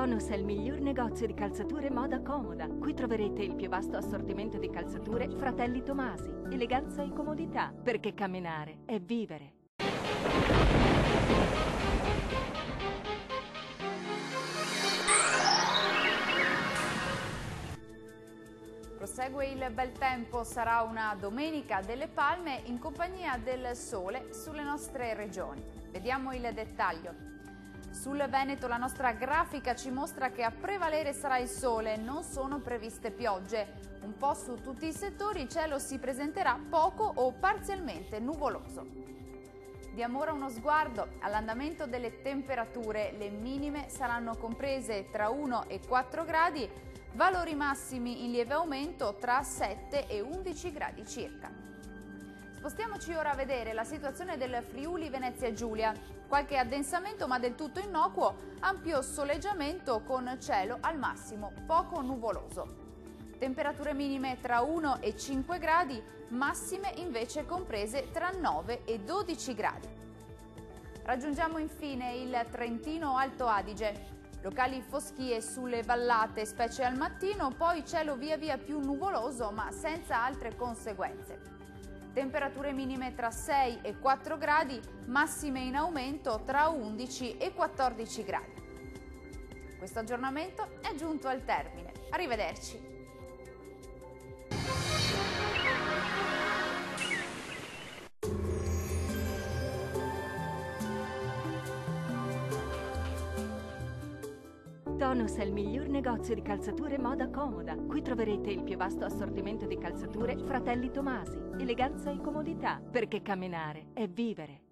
Tonus è il miglior negozio di calzature moda comoda. Qui troverete il più vasto assortimento di calzature Fratelli Tomasi. Eleganza e comodità, perché camminare è vivere. Prosegue il bel tempo, sarà una domenica delle palme in compagnia del sole sulle nostre regioni. Vediamo il dettaglio. Sul Veneto la nostra grafica ci mostra che a prevalere sarà il sole, non sono previste piogge. Un po' su tutti i settori il cielo si presenterà poco o parzialmente nuvoloso. Diamo ora uno sguardo all'andamento delle temperature. Le minime saranno comprese tra 1 e 4 gradi, valori massimi in lieve aumento tra 7 e 11 gradi circa. Spostiamoci ora a vedere la situazione del Friuli Venezia Giulia. Qualche addensamento ma del tutto innocuo, ampio soleggiamento con cielo al massimo poco nuvoloso. Temperature minime tra 1 e 5 gradi, massime invece comprese tra 9 e 12 gradi. Raggiungiamo infine il Trentino Alto Adige. Locali foschie sulle vallate, specie al mattino, poi cielo via via più nuvoloso ma senza altre conseguenze. Temperature minime tra 6 e 4 gradi, massime in aumento tra 11 e 14 gradi. Questo aggiornamento è giunto al termine. Arrivederci. Tonus è il miglior negozio di calzature moda comoda. Qui troverete il più vasto assortimento di calzature Fratelli Tomasi. Eleganza e comodità, perché camminare è vivere.